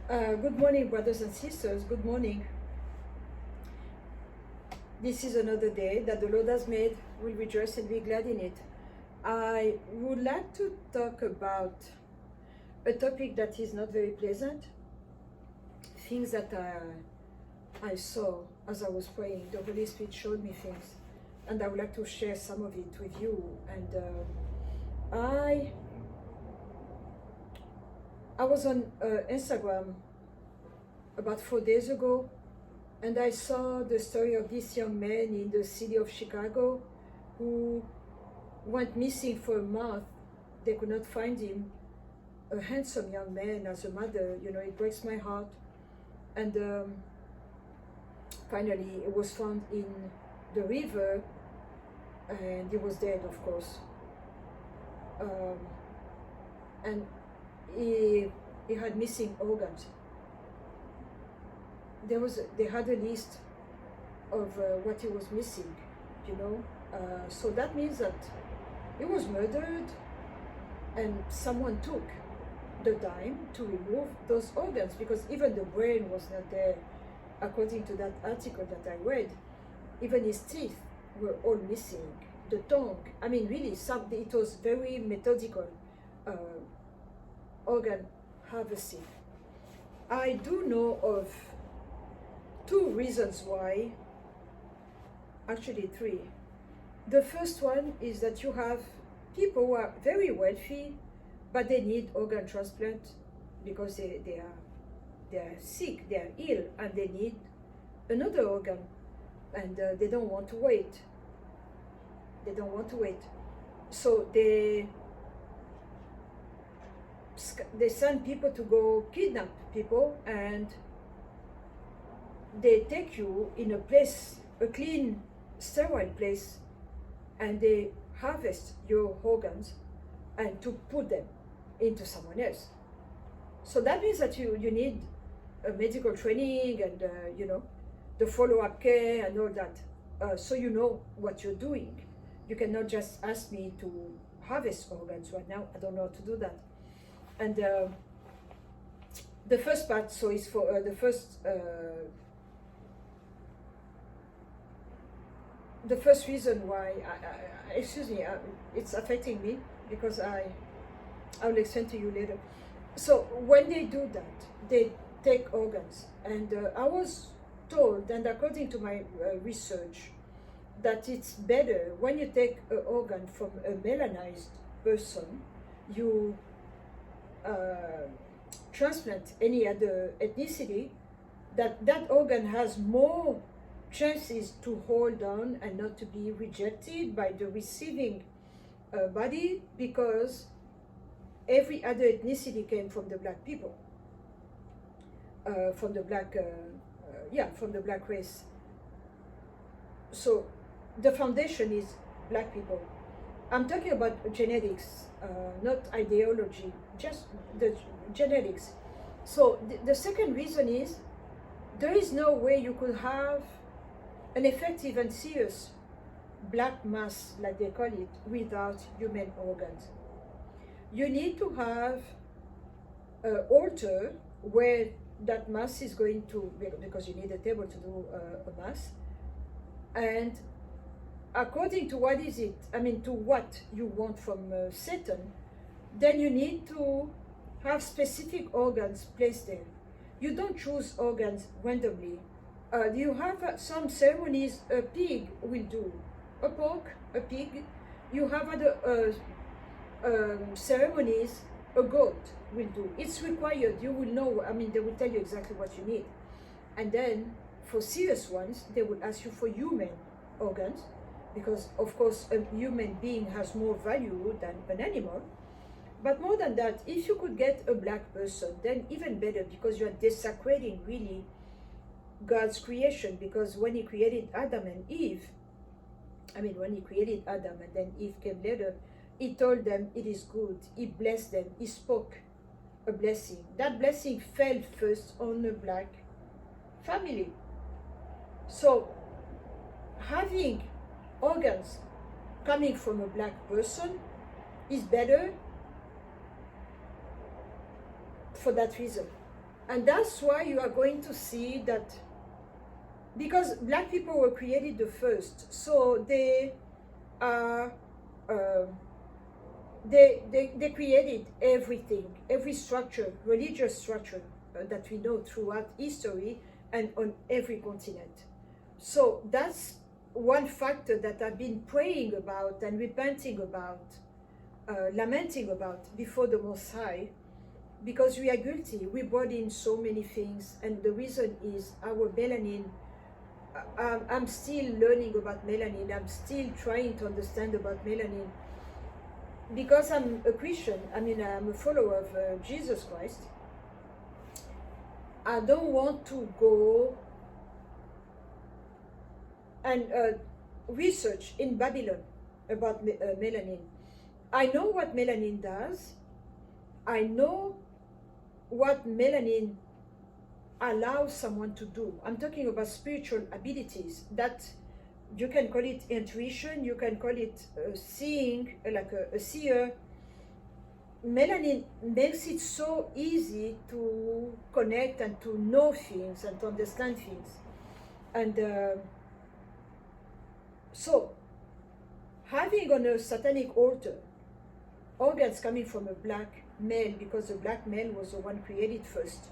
Good morning, brothers and sisters. Good morning. This is another day that the Lord has made. We'll rejoice and be glad in it. I would like to talk about a topic that is not very pleasant. Things that I saw as I was praying. The Holy Spirit showed me things, and I would like to share some of it with you. And I was on Instagram about 4 days ago, and I saw the story of this young man in the city of Chicago who went missing for a month. They could not find him. A handsome young man. As a mother, it breaks my heart. And finally, it was found in the river, and he was dead, of course. And he had missing organs. They had a list of what he was missing, so that means that he was murdered, and someone took the time to remove those organs, because even the brain was not there, according to that article that I read. Even his teeth were all missing, the tongue. I mean, really, it was very methodical organ harvesting. I do know of 2 reasons why, actually 3. The first one is that you have people who are very wealthy, but they need organ transplant because they are sick, they are ill, and they need another organ, and they don't want to wait. They don't want to wait. So they send people to go kidnap people, and they take you in a place, a clean, sterile place, and they harvest your organs and to put them into someone else. So that means that you need a medical training and the follow-up care and all that, so you know what you're doing. You cannot just ask me to harvest organs right now. I don't know how to do that. And the first part, so is for the first reason why, it's affecting me, because I'll explain to you later. So when they do that, they take organs, and I was told, and according to my research, that it's better when you take an organ from a melanized person, you transplant any other ethnicity, that organ has more chances to hold on and not to be rejected by the receiving body, because every other ethnicity came from the black people, from the black race. So the foundation is black people. I'm talking about genetics, not ideology, just the genetics. So the second reason is, there is no way you could have an effective and serious black mass, like they call it, without human organs. You need to have an altar where that mass is going to, because you need a table to do a mass, and according to what you want from Satan, then you need to have specific organs placed there. You don't choose organs randomly. You have some ceremonies, a pig will do, a pork, a pig. You have other ceremonies, a goat will do. It's required, you will know, they will tell you exactly what you need. And then for serious ones, they will ask you for human organs, because of course a human being has more value than an animal. But more than that, if you could get a black person, then even better, because you are desecrating really God's creation. Because when he created Adam and Eve, when he created Adam and then Eve came later, he told them it is good. He blessed them. He spoke a blessing. That blessing fell first on a black family. So having organs coming from a black person is better for that reason. And that's why you are going to see that, because black people were created the first, so they are, they created everything, every structure, religious structure that we know throughout history and on every continent. So that's one factor that I've been praying about and repenting about, lamenting about before the Most High, because we are guilty. We brought in so many things, and the reason is our melanin. I'm still learning about melanin. I'm still trying to understand about melanin. Because I'm a Christian, I mean, I'm a follower of Jesus Christ, I don't want to go and research in Babylon about melanin. I know what melanin does. I know what melanin allows someone to do. I'm talking about spiritual abilities that you can call it intuition, you can call it seeing, like a seer. Melanin makes it so easy to connect and to know things and to understand things. And so, having on a satanic altar organs coming from a black male, because the black male was the one created first,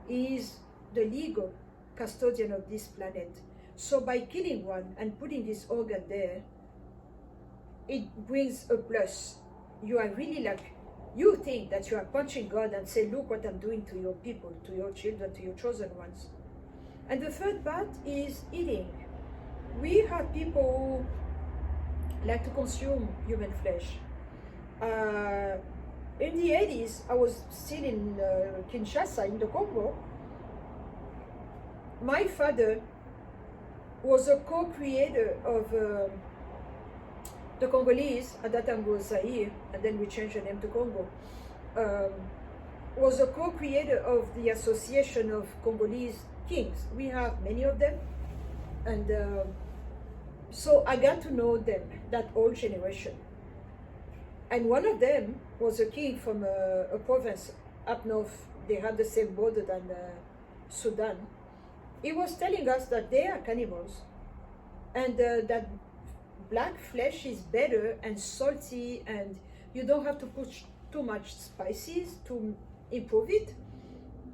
is the legal custodian of this planet. So by killing one and putting this organ there, it brings a plus. You are really like, you think that you are punching God and say, look what I'm doing to your people, to your children, to your chosen ones. And the third part is eating. We have people who like to consume human flesh. In the 80s, I was still in Kinshasa, in the Congo. My father was a co-creator of the Congolese, at that time was Zaire, and then we changed the name to Congo, was a co-creator of the Association of Congolese Kings. We have many of them, and so I got to know them, that old generation. And one of them was a king from a province up north. They had the same border than Sudan. He was telling us that they are cannibals, and that black flesh is better and salty, and you don't have to put too much spices to improve it,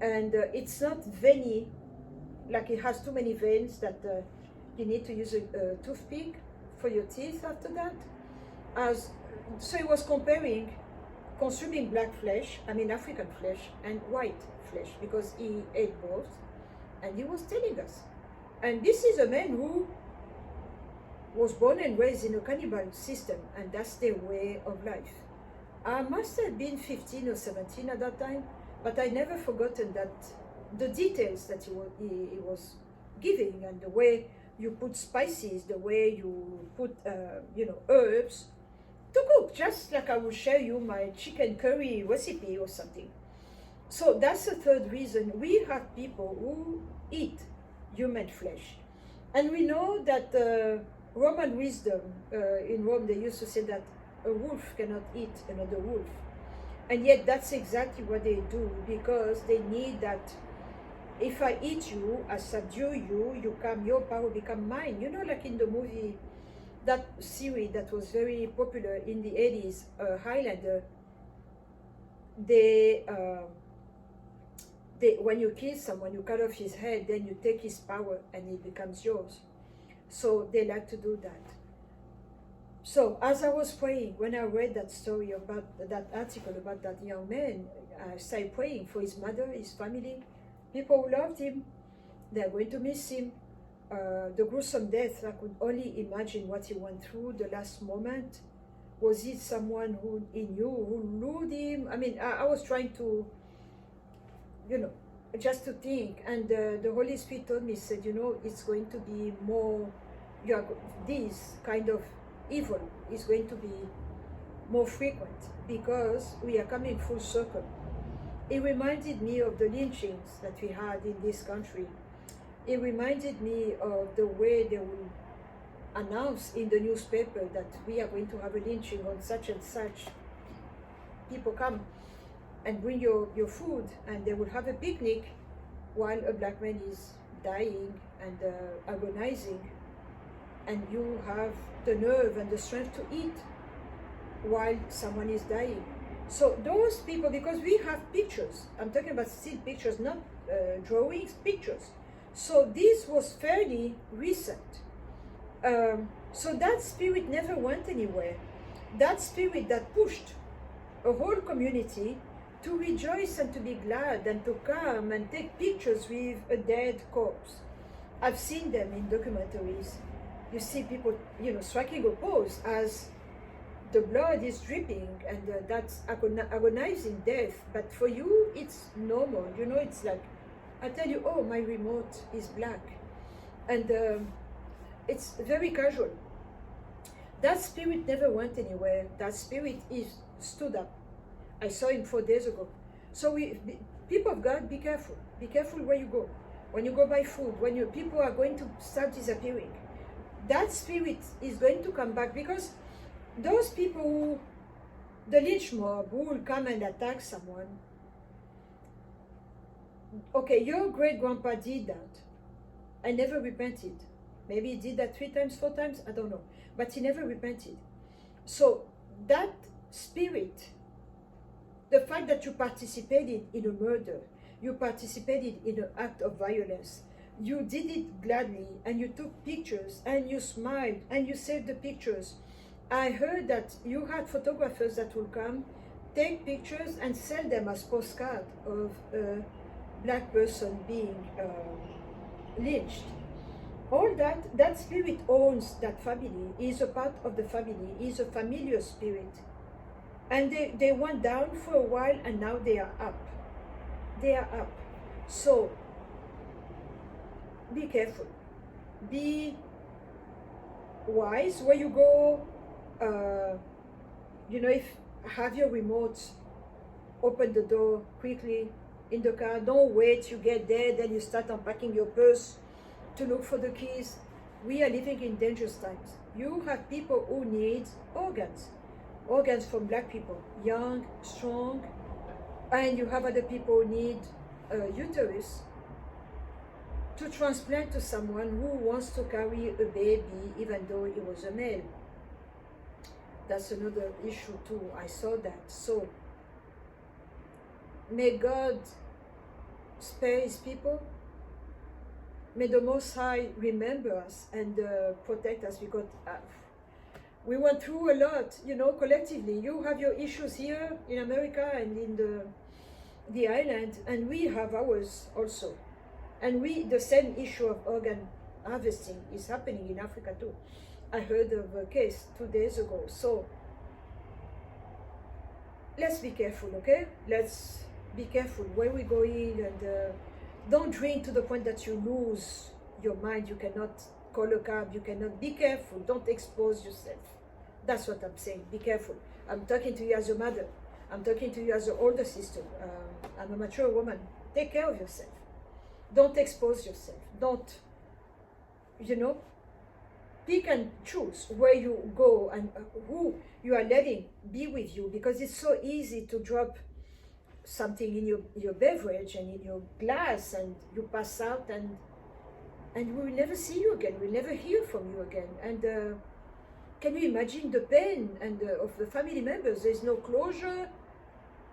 and it's not veiny, like it has too many veins that you need to use a toothpick for your teeth after that. So he was comparing consuming black flesh, I mean African flesh, and white flesh, because he ate both, and he was telling us. And this is a man who was born and raised in a cannibal system, and that's their way of life. I must have been 15 or 17 at that time, but I never forgotten that the details that he was giving, and the way you put spices, the way you put herbs to cook, just like I will share you my chicken curry recipe or something. So that's the third reason. We have people who eat human flesh, and we know that Roman wisdom, in Rome they used to say that a wolf cannot eat another wolf, and yet that's exactly what they do, because they need that. If I eat you, I subdue you, your power become mine. You know, like in the movie, that series that was very popular in the 80s, Highlander, they when you kill someone, you cut off his head, then you take his power and it becomes yours. So they like to do that. So as I was praying, when I read that story about that article about that young man, I started praying for his mother, his family, people who loved him. They're going to miss him. The gruesome death, I could only imagine what he went through the last moment. Was it someone who he knew, who lured him? I mean, I was trying to, just to think. And the Holy Spirit told me, said, it's going to be more, this kind of evil is going to be more frequent, because we are coming full circle. It reminded me of the lynchings that we had in this country. It reminded me of the way they will announce in the newspaper that we are going to have a lynching on such and such. People come. and bring your food, and they will have a picnic while a black man is dying and agonizing, and you have the nerve and the strength to eat while someone is dying. So those people, because we have pictures, I'm talking about still pictures, not drawings, pictures. So this was fairly recent. So that spirit never went anywhere. That spirit that pushed a whole community to rejoice and to be glad and to come and take pictures with a dead corpse. I've seen them in documentaries. You see people, striking a pose as the blood is dripping, and that's agonizing death. But for you, it's normal. It's like, I tell you, oh, my remote is black. And it's very casual. That spirit never went anywhere. That spirit stood up. I saw him 4 days ago. So people of God, be careful. Be careful where you go. When you go buy food, when people are going to start disappearing, that spirit is going to come back, because those people who, the lynch mob, who will come and attack someone, okay, your great-grandpa did that and never repented. Maybe he did that 3 times, 4 times, I don't know. But he never repented. So that spirit, the fact that you participated in a murder, you participated in an act of violence, you did it gladly, and you took pictures, and you smiled, and you saved the pictures. I heard that you had photographers that will come, take pictures, and sell them as postcards of a black person being lynched. All that spirit owns that family, is a part of the family, is a familiar spirit. And they went down for a while, and now they are up. They are up. So, be careful. Be wise where you go. If have your remote, open the door quickly in the car. Don't wait, you get there, then you start unpacking your purse to look for the keys. We are living in dangerous times. You have people who need organs from black people, young, strong, and you have other people who need a uterus to transplant to someone who wants to carry a baby even though it was a male. That's another issue too. I saw that. So may God spare his people. May the Most High remember us and protect us, because we went through a lot, collectively. You have your issues here in America and in the island, and we have ours also. And the same issue of organ harvesting is happening in Africa too. I heard of a case 2 days ago. So let's be careful, okay? Let's be careful where we're going, and don't drink to the point that you lose your mind. You cannot call a cab, you cannot. Be careful, don't expose yourself. That's what I'm saying, be careful. I'm talking to you as a mother. I'm talking to you as an older sister. I'm a mature woman. Take care of yourself. Don't expose yourself. Don't, pick and choose where you go and who you are letting be with you, because it's so easy to drop something in your beverage and in your glass, and you pass out, and we will never see you again. We'll never hear from you again. And can you imagine the pain and of the family members? There's no closure.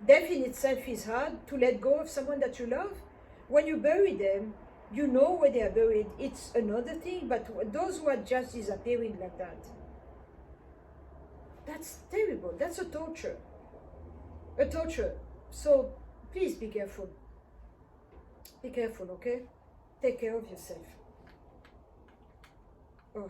Death in itself is hard, to let go of someone that you love. When you bury them, you know where they are buried. It's another thing, but those who are just disappearing like that, that's terrible. That's a torture. A torture. So please be careful. Be careful, okay? Take care of yourself. Oh.